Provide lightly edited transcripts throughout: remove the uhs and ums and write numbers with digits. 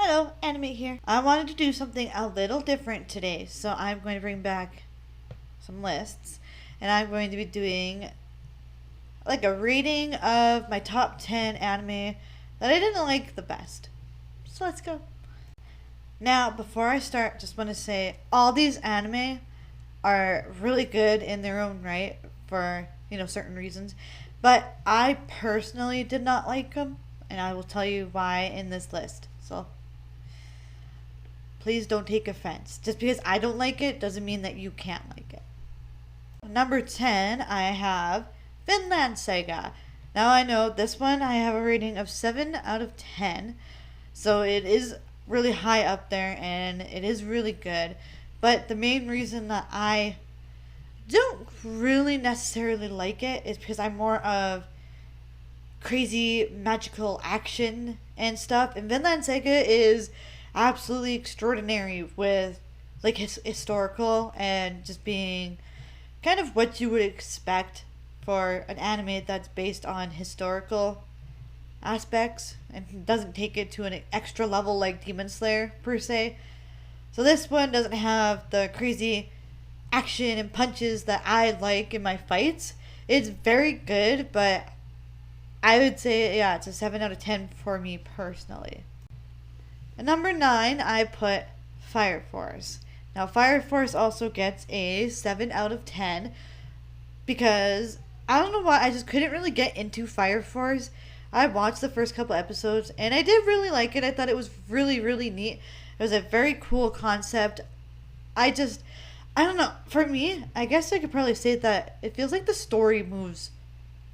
Hello, Anime here. I wanted to do something a little different today, so I'm going to bring back some lists, and I'm going to be doing like a rating of my top 10 anime that I didn't like the best. So let's go. Now, before I start, just want to say all these anime are really good in their own right for, certain reasons, but I personally did not like them, and I will tell you why in this list. So please don't take offense. Just because I don't like it doesn't mean that you can't like it. Number 10, I have Finland Saga. Now I know this one I have a rating of 7 out of 10. So it is really high up there and it is really good. But the main reason that I don't really necessarily like it is because I'm more of crazy magical action and stuff. And Vinland Saga is absolutely extraordinary with like historical and just being kind of what you would expect for an anime that's based on historical aspects and doesn't take it to an extra level like Demon Slayer per se. So this one doesn't have the crazy action and punches that I like in my fights. It's very good, but I would say, yeah, it's a 7 out of 10 for me personally. At number 9, I put Fire Force. Now, Fire Force also gets a 7 out of 10 because I don't know why, I just couldn't really get into Fire Force. I watched the first couple episodes and I did really like it. I thought it was really, really neat. It was a very cool concept. I don't know. For me, I guess I could probably say that it feels like the story moves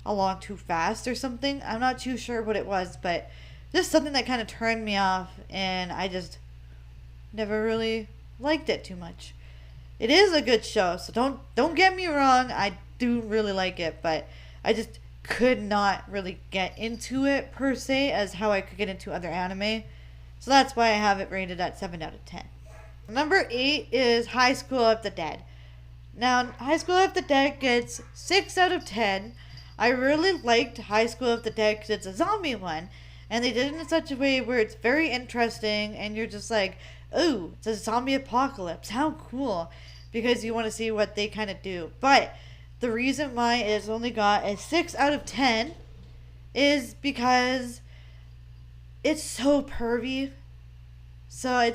along too fast or something. I'm not too sure what it was, but just something that kind of turned me off, and I just never really liked it too much. It is a good show, so don't get me wrong. I do really like it, but I just could not really get into it per se as how I could get into other anime. So that's why I have it rated at 7 out of 10. Number 8 is High School of the Dead. Now, High School of the Dead gets 6 out of 10. I really liked High School of the Dead because it's a zombie one. And they did it in such a way where it's very interesting and you're just like, oh, it's a zombie apocalypse. How cool. Because you want to see what they kind of do. But the reason why it's only got a 6 out of 10 is because it's so pervy. So I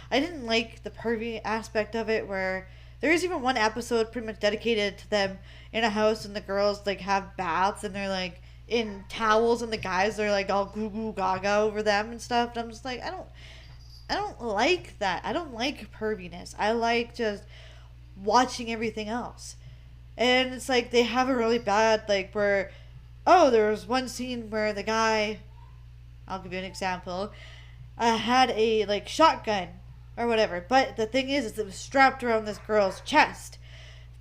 didn't like the pervy aspect of it where there's even one episode pretty much dedicated to them in a house and the girls like have baths and they're like in towels and the guys are like all goo goo gaga over them and stuff. And I'm just like, I don't like that. I don't like perviness. I like just watching everything else. And it's like they have a really bad like where, oh, there was one scene where the guy, I'll give you an example, had a like shotgun or whatever. But the thing is it was strapped around this girl's chest.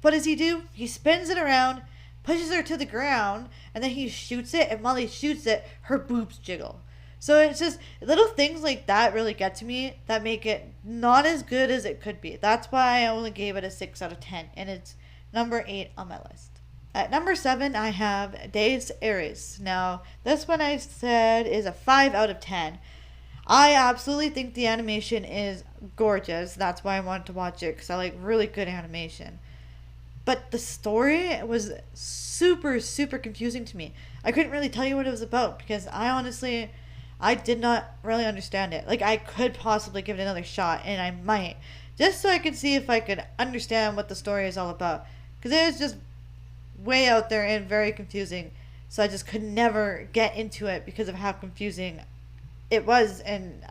What does he do? He spins it around, pushes her to the ground, and then he shoots it, and while he shoots it, her boobs jiggle. So it's just little things like that really get to me that make it not as good as it could be. That's why I only gave it a 6 out of 10, and it's number 8 on my list. At number 7, I have Des Ares. Now, this one I said is a 5 out of 10. I absolutely think the animation is gorgeous. That's why I wanted to watch it, because I like really good animation. But the story was super, super confusing to me. I couldn't really tell you what it was about because I did not really understand it. Like, I could possibly give it another shot, and I might. Just so I could see if I could understand what the story is all about. Because it was just way out there and very confusing. So I just could never get into it because of how confusing it was. And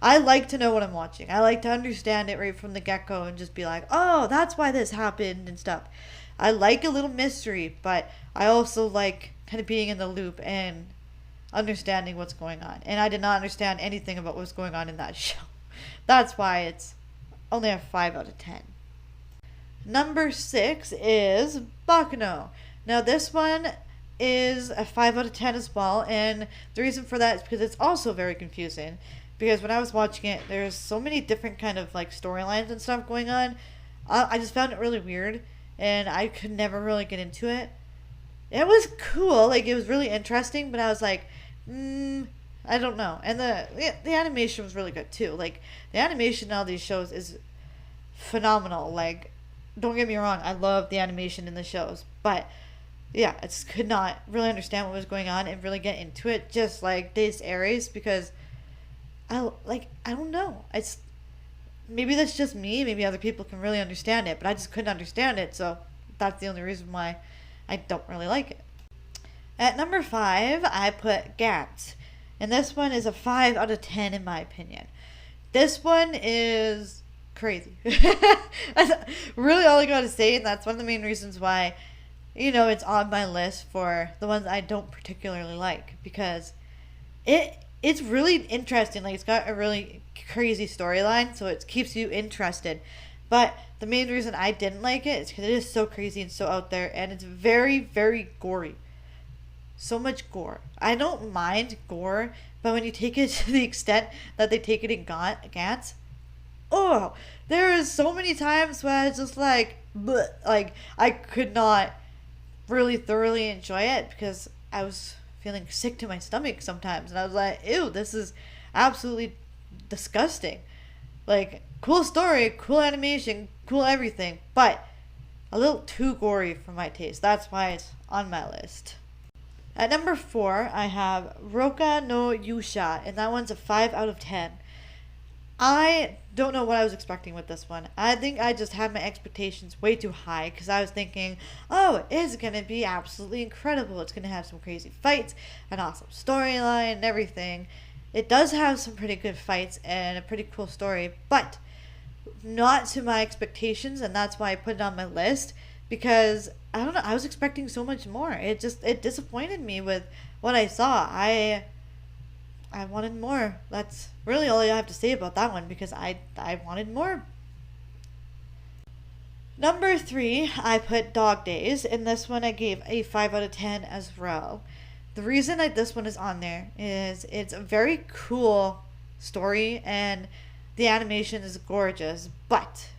I like to know what I'm watching. I like to understand it right from the get-go and just be like, oh, that's why this happened and stuff. I like a little mystery, but I also like kind of being in the loop and understanding what's going on. And I did not understand anything about what was going on in that show. That's why it's only a 5 out of 10. Number 6 is Bakuno. Now this one is a 5 out of 10 as well, and the reason for that is because it's also very confusing. Because when I was watching it, there's so many different kind of like storylines and stuff going on. I just found it really weird, and I could never really get into it. It was cool, like it was really interesting, but I was like, I don't know. And the animation was really good too. Like the animation in all these shows is phenomenal. Like, don't get me wrong, I love the animation in the shows, but yeah, I just could not really understand what was going on and really get into it. Just like Days Aries, because I don't know. It's maybe that's just me. Maybe other people can really understand it, but I just couldn't understand it. So that's the only reason why I don't really like it. At number 5, I put Gantz. And this one is a 5 out of 10 in my opinion. This one is crazy. That's really all I gotta say, and that's one of the main reasons why, it's on my list for the ones I don't particularly like. Because it's really interesting. Like, it's got a really crazy storyline, so it keeps you interested. But the main reason I didn't like it is because it is so crazy and so out there, and it's very, very gory. So much gore. I don't mind gore, but when you take it to the extent that they take it in Gantz, oh, there is so many times where it's just like, bleh, like I could not really thoroughly enjoy it because I was feeling sick to my stomach sometimes, and I was like, ew, this is absolutely disgusting. Like, cool story, cool animation, cool everything, but a little too gory for my taste. That's why it's on my list. At number 4, I have Roka no Yusha, and that one's a 5 out of 10. I don't know what I was expecting with this one. I think I just had my expectations way too high because I was thinking, oh, it's going to be absolutely incredible. It's going to have some crazy fights, an awesome storyline, and everything. It does have some pretty good fights and a pretty cool story, but not to my expectations, and that's why I put it on my list. Because I don't know, I was expecting so much more. It disappointed me with what I saw. I wanted more. That's really all I have to say about that one because I wanted more. Number 3, I put Dog Days, and this one I gave a 5 out of 10 as well. The reason that this one is on there is it's a very cool story and the animation is gorgeous, but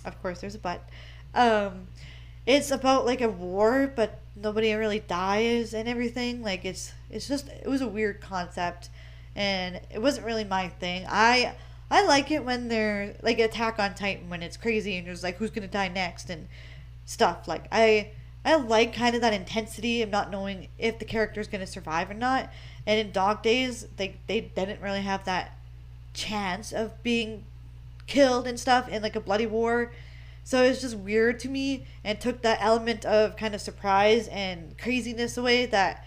of course there's a but. It's about like a war, but nobody really dies and everything. Like it was a weird concept, and it wasn't really my thing. I like it when they're like Attack on Titan, when it's crazy and there's like who's gonna die next and stuff. Like I like kind of that intensity of not knowing if the character's gonna survive or not. And in Dog Days, they didn't really have that chance of being killed and stuff in like a bloody war. So it was just weird to me and took that element of kind of surprise and craziness away that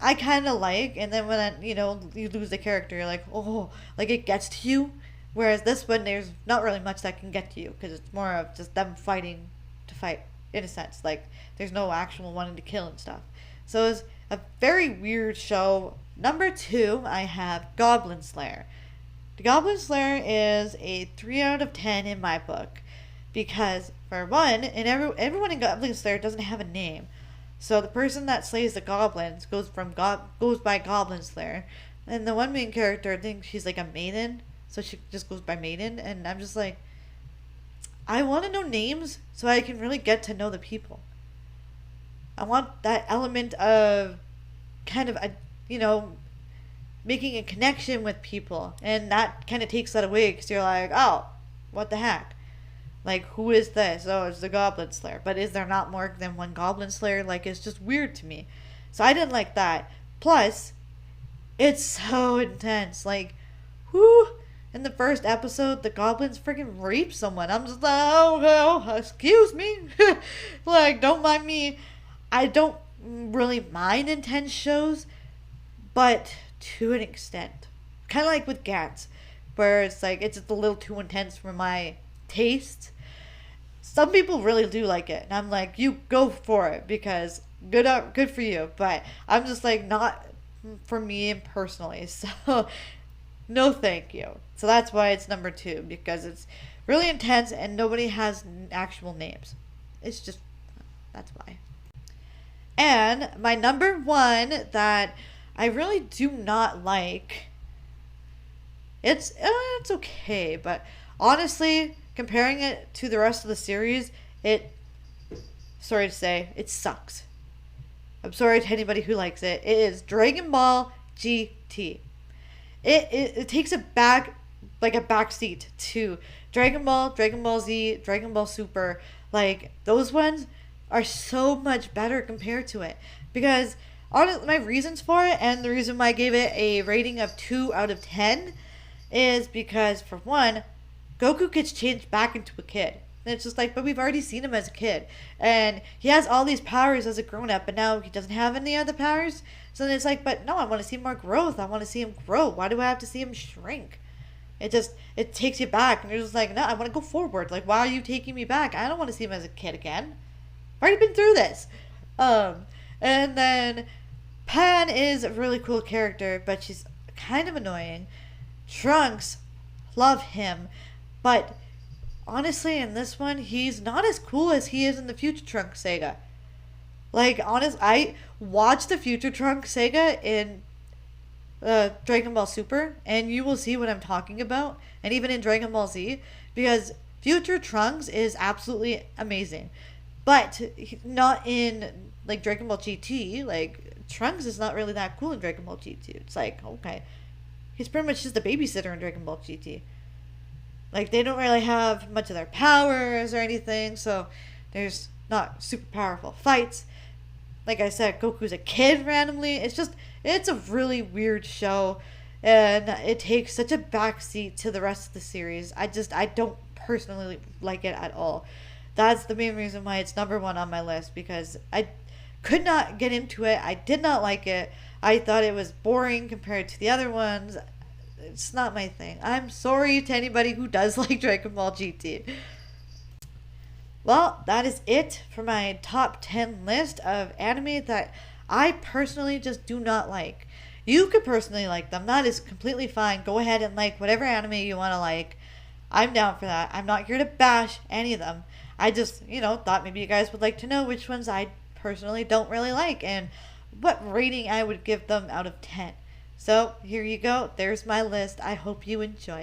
I kind of like. And then when, you lose the character, you're like, oh, like it gets to you. Whereas this one, there's not really much that can get to you because it's more of just them fighting to fight, in a sense. Like, there's no actual wanting to kill and stuff. So it's a very weird show. Number 2, I have Goblin Slayer. The Goblin Slayer is a 3 out of 10 in my book. Because, for one, and everyone in Goblin Slayer doesn't have a name. So the person that slays the goblins goes by Goblin Slayer. And the one main character, I think she's like a maiden. So she just goes by maiden. And I'm just like, I want to know names so I can really get to know the people. I want that element of kind of, making a connection with people. And that kind of takes that away because you're like, oh, what the heck? Like, who is this? Oh, it's the Goblin Slayer. But is there not more than one Goblin Slayer? Like, it's just weird to me. So I didn't like that. Plus, it's so intense. Like, whoo! In the first episode, the goblins freaking rape someone. I'm just like, oh, excuse me. Like, don't mind me. I don't really mind intense shows, but to an extent. Kind of like with Gantz, where it's like, it's just a little too intense for my taste. Some people really do like it, and I'm like, you go for it because good for you. But I'm just like, not for me personally. So no thank you. So that's why it's number 2, because it's really intense and nobody has actual names. It's just, that's why. And my number 1 that I really do not like, it's okay, but honestly, comparing it to the rest of the series, sorry to say, it sucks. I'm sorry to anybody who likes it. It is Dragon Ball GT. It takes a back seat to Dragon Ball, Dragon Ball Z, Dragon Ball Super. Like, those ones are so much better compared to it. Because honestly, my reasons for it, and the reason why I gave it a rating of 2 out of 10, is because, for one, Goku gets changed back into a kid. And it's just like, but we've already seen him as a kid. And he has all these powers as a grown-up, but now he doesn't have any other powers. So then it's like, but no, I want to see more growth. I want to see him grow. Why do I have to see him shrink? It takes you back. And you're just like, no, I want to go forward. Like, why are you taking me back? I don't want to see him as a kid again. I've already been through this. And then Pan is a really cool character, but she's kind of annoying. Trunks, love him. But honestly, in this one, he's not as cool as he is in the Future Trunks saga. Like, I watched the Future Trunks saga in Dragon Ball Super, and you will see what I'm talking about, and even in Dragon Ball Z, because Future Trunks is absolutely amazing. But not in, like, Dragon Ball GT. Like, Trunks is not really that cool in Dragon Ball GT. It's like, okay, he's pretty much just a babysitter in Dragon Ball GT. Like, they don't really have much of their powers or anything, so there's not super powerful fights. Like I said, Goku's a kid randomly. It's a really weird show, and it takes such a backseat to the rest of the series. I don't personally like it at all. That's the main reason why it's number 1 on my list, because I could not get into it. I did not like it. I thought it was boring compared to the other ones. It's not my thing. I'm sorry to anybody who does like Dragon Ball GT. Well, that is it for my top 10 list of anime that I personally just do not like. You could personally like them. That is completely fine. Go ahead and like whatever anime you want to like. I'm down for that. I'm not here to bash any of them. I just, thought maybe you guys would like to know which ones I personally don't really like and what rating I would give them out of 10. So, here you go. There's my list. I hope you enjoy.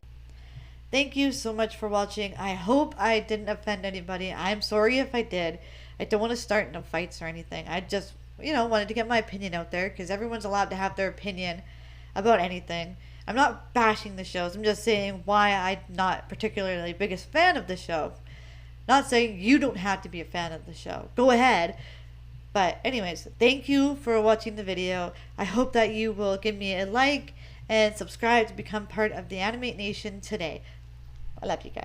Thank you so much for watching. I hope I didn't offend anybody. I'm sorry if I did. I don't want to start no fights or anything. I just, wanted to get my opinion out there, because everyone's allowed to have their opinion about anything. I'm not bashing the shows. I'm just saying why I'm not particularly the biggest fan of the show. Not saying you don't have to be a fan of the show. Go ahead. But anyways, thank you for watching the video. I hope that you will give me a like and subscribe to become part of the Animate Nation today. I love you guys.